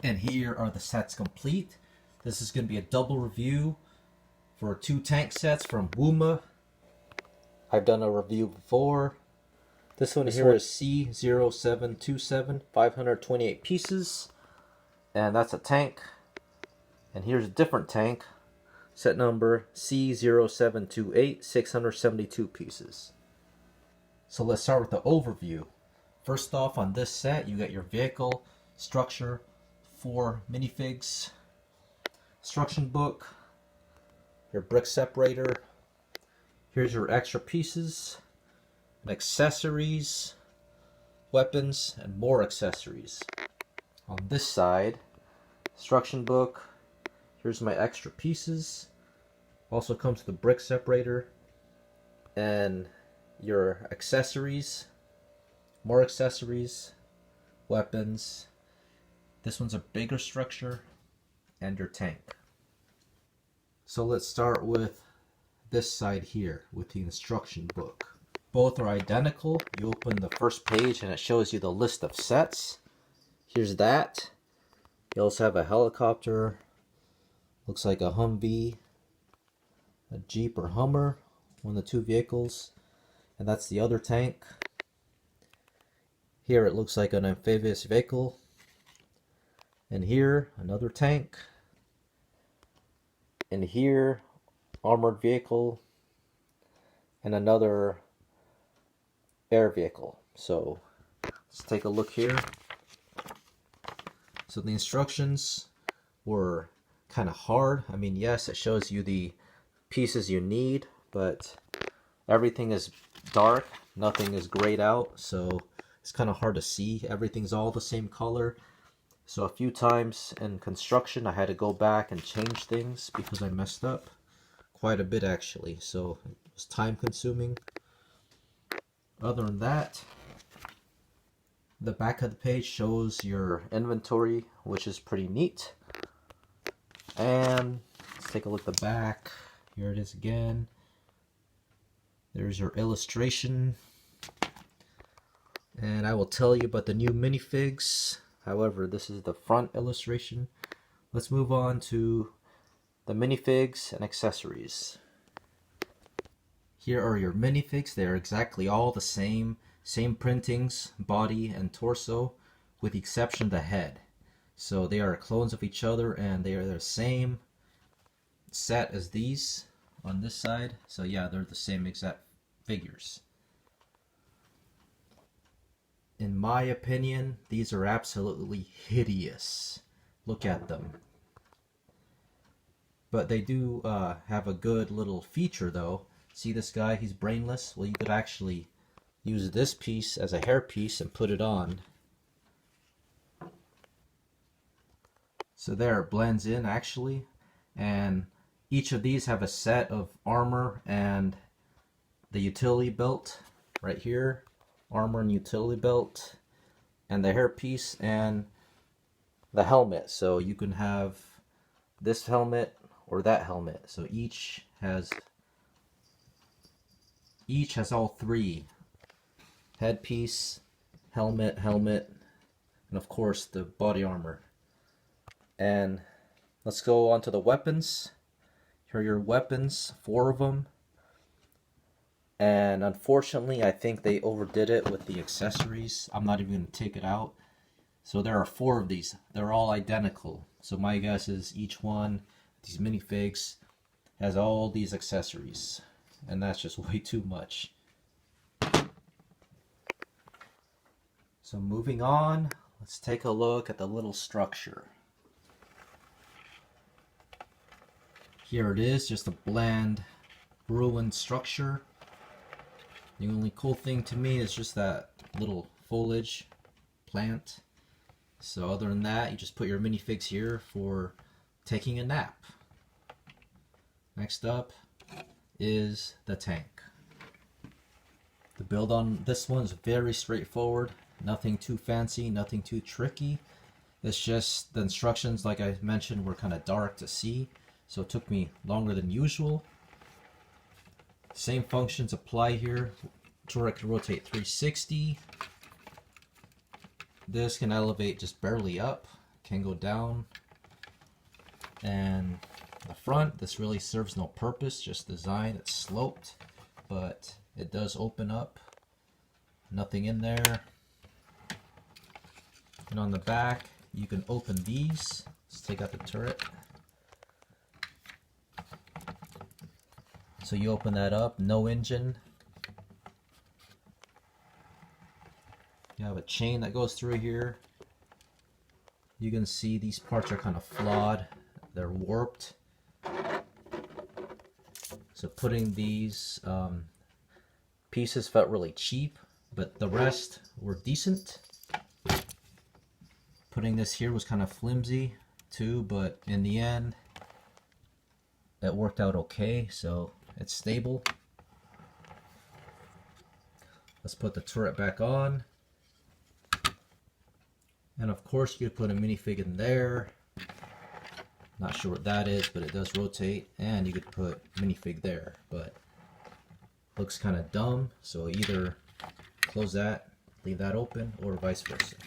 And here are the sets complete. This is going to be a double review for 2 tank sets from Woma. I've done a review before. This one here is C0727, 528 pieces. And that's a tank. And here's a different tank. Set number C0728, 672 pieces. So let's start with the overview. First off, on this set, you got your vehicle, structure, 4 minifigs, instruction book, your brick separator. Here's your extra pieces, and accessories, weapons, and more accessories. On this side, instruction book. Here's my extra pieces. Also comes with the brick separator and your accessories, more accessories, weapons. This one's a bigger structure, and your tank. So let's start with this side here with the instruction book. Both are identical. You open the first page and it shows you the list of sets. Here's that. You also have a helicopter. Looks like a Humvee, a Jeep or Hummer, one of the 2 vehicles, and that's the other tank. Here it looks like an amphibious vehicle, and here another tank, and here armored vehicle, and another air vehicle. So let's take a look here. So the instructions were kind of hard. I mean, yes, it shows you the pieces you need, but everything is dark, nothing is grayed out, so it's kind of hard to see. Everything's all the same color. So a few times in construction I had to go back and change things because I messed up quite a bit actually, so it was time consuming. Other than that, the back of the page shows your inventory, which is pretty neat. And let's take a look at the back. Here it is again. There's your illustration. And I will tell you about the new minifigs. However, this is the front illustration. Let's move on to the minifigs and accessories. Here are your minifigs. They are exactly all the same. Same printings, body and torso, with the exception of the head. So they are clones of each other, and they are the same set as these on this side. So yeah, they're the same exact figures. In my opinion, these are absolutely hideous. Look at them. But they do have a good little feature though. See this guy, he's brainless? Well, you could actually use this piece as a hairpiece and put it on. So there, it blends in actually, and each of these have a set of armor and the utility belt right here, armor and utility belt, and the hairpiece and the helmet. So you can have this helmet or that helmet. So each has all 3: headpiece, helmet, and of course the body armor. And let's go on to the weapons. Here are your weapons, 4 of them. And unfortunately, I think they overdid it with the accessories. I'm not even going to take it out. So there are 4 of these. They're all identical. So my guess is each one, these minifigs, has all these accessories. And that's just way too much. So moving on, let's take a look at the little structure. Here it is, just a bland, ruined structure. The only cool thing to me is just that little foliage plant. So other than that, you just put your minifigs here for taking a nap. Next up is the tank. The build on this one is very straightforward. Nothing too fancy, nothing too tricky. It's just the instructions, like I mentioned, were kind of dark to see, so it took me longer than usual. Same functions apply here. Turret can rotate 360. This can elevate just barely up. can go down. And the front, this really serves no purpose, just design. It's sloped, but it does open up. Nothing in there. And on the back, you can open these. Let's take out the turret. So you open that up, no engine. You have a chain that goes through here. You can see these parts are kind of flawed. They're warped. So putting these pieces felt really cheap, but the rest were decent. Putting this here was kind of flimsy too, but in the end, it worked out okay, so it's stable. Let's put the turret back on. And of course you could put a minifig in there. Not sure what that is, but it does rotate. And you could put minifig there, but looks kind of dumb. So either close that, leave that open, or vice versa.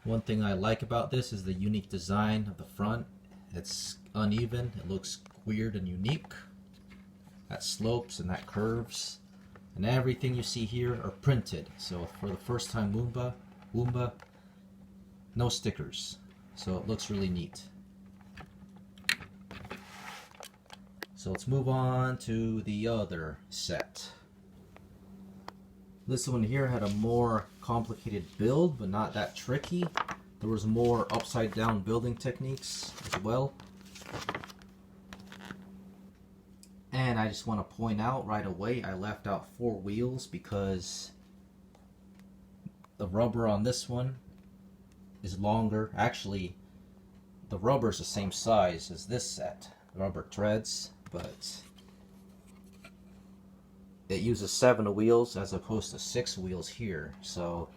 One thing I like about this is the unique design of the front. It's uneven, it looks weird and unique. That slopes and that curves. And everything you see here are printed. So for the first time Woma, no stickers. So it looks really neat. So let's move on to the other set. This one here had a more complicated build, but not that tricky. There was more upside down building techniques as well. And I just want to point out right away, I left out 4 wheels because the rubber on this one is longer. Actually, the rubber is the same size as this set, rubber treads, but it uses 7 wheels as opposed to 6 wheels here. So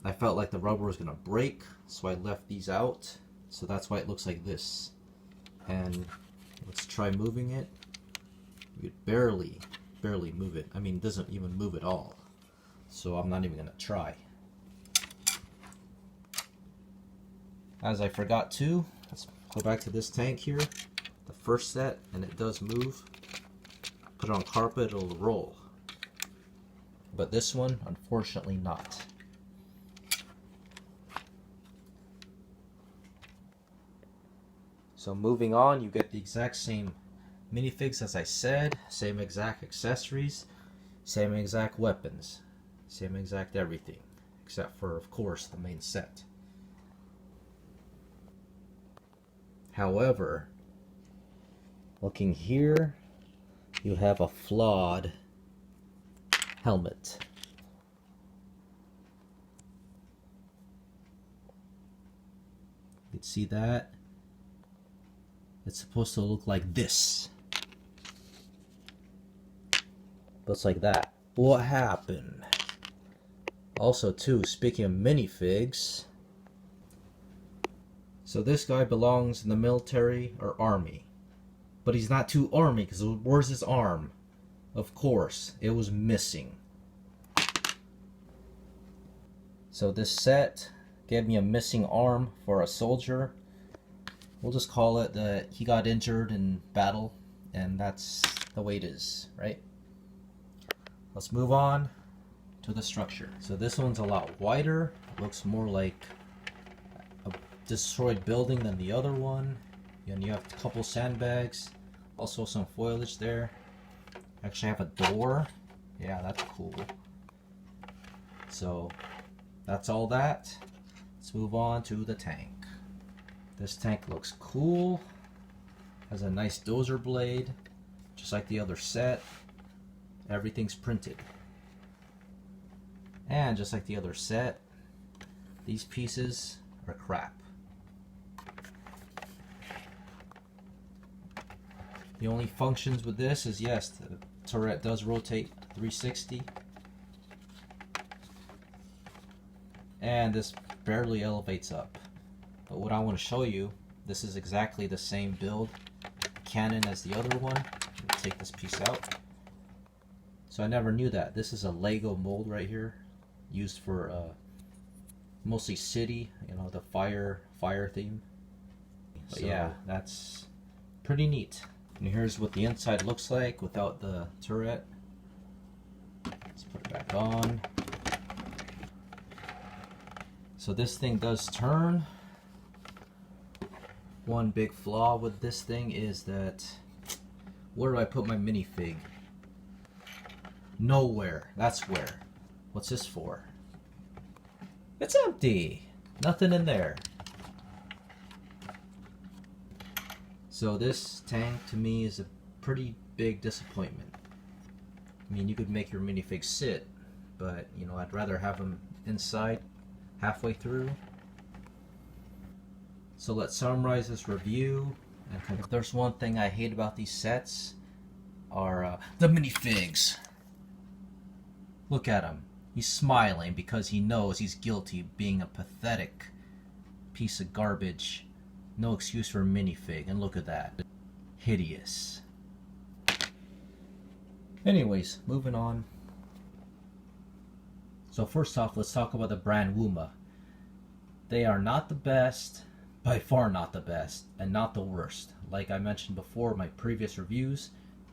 I felt like the rubber was going to break, so I left these out. So that's why it looks like this. And let's try moving it. You could barely move it. I mean, it doesn't even move at all. So I'm not even going to try. As I forgot to, let's go back to this tank here. The first set, and it does move. Put it on carpet, it'll roll. But this one, unfortunately not. So moving on, you get the exact same minifigs as I said, same exact accessories, same exact weapons, same exact everything, except for, of course, the main set. However, looking here, you have a flawed helmet. You can see that. It's supposed to look like this. But it's like that. What happened? Also too, speaking of minifigs, so this guy belongs in the military or army. But he's not too army, because where's his arm? Of course, it was missing. So this set gave me a missing arm for a soldier. We'll just call it that he got injured in battle, and that's the way it is, right? Let's move on to the structure. So this one's a lot wider. It looks more like a destroyed building than the other one. And you have a couple sandbags, also some foliage there. Actually have a door. Yeah, that's cool. So that's all that. Let's move on to the tank. This tank looks cool. Has a nice dozer blade, just like the other set. Everything's printed. And just like the other set, these pieces are crap. The only functions with this is, yes, the turret does rotate 360. And this barely elevates up. But what I want to show you, this is exactly the same build cannon as the other one. Let me take this piece out. So I never knew that. This is a Lego mold right here, used for mostly city, you know, the fire theme. But yeah, that's pretty neat. And here's what the inside looks like without the turret. Let's put it back on. So this thing does turn. One big flaw with this thing is that, where do I put my minifig? Nowhere. That's where. What's this for? It's empty. Nothing in there. So this tank to me is a pretty big disappointment. I mean, you could make your minifig sit, but you know, I'd rather have them inside halfway through. So let's summarize this review. And if there's one thing I hate about these sets, are the minifigs. Look at him. He's smiling because he knows he's guilty of being a pathetic piece of garbage. No excuse for a minifig, and look at that. Hideous. Anyways, moving on. So first off, let's talk about the brand Woma. They are not the best, by far not the best, and not the worst. Like I mentioned before in my previous reviews,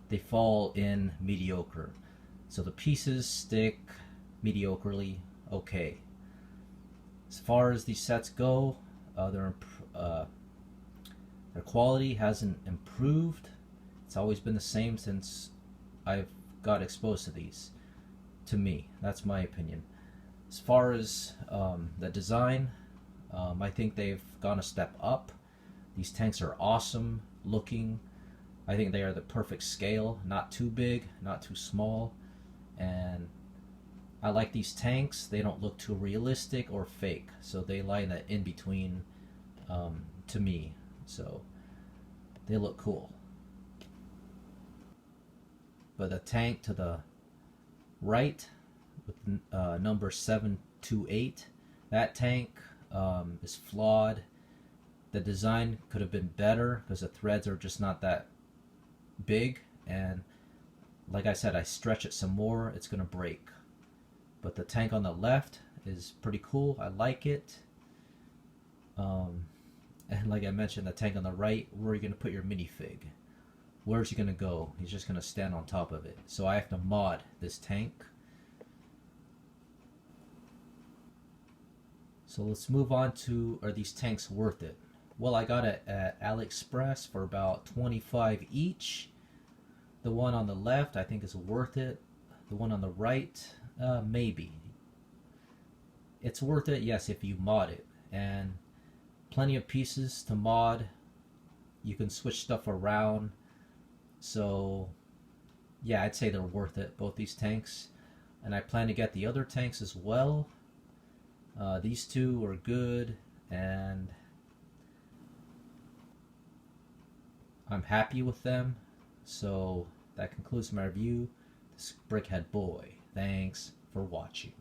they fall in mediocre. So the pieces stick mediocrely okay. As far as these sets go, their quality hasn't improved. It's always been the same since I've got exposed to these. To me, that's my opinion. As far as the design, I think they've gone a step up. These tanks are awesome looking. I think they are the perfect scale, not too big, not too small. And I like these tanks. They don't look too realistic or fake, so they lie in that in between to me. So they look cool. But the tank to the right with number 728, that tank is flawed. The design could have been better because the threads are just not that big, and like I said, I stretch it some more, it's gonna break. But the tank on the left is pretty cool. I like it. And like I mentioned, the tank on the right, where are you gonna put your minifig? Where's he gonna go? He's just gonna stand on top of it. So I have to mod this tank. So let's move on to, are these tanks worth it? Well, I got it at AliExpress for about $25 each. The one on the left I think is worth it. The one on the right, maybe. It's worth it, yes, if you mod it. And plenty of pieces to mod. You can switch stuff around. So yeah, I'd say they're worth it, both these tanks. And I plan to get the other tanks as well. These two are good, and I'm happy with them. So that concludes my review. This Brickhead Boy. Thanks for watching.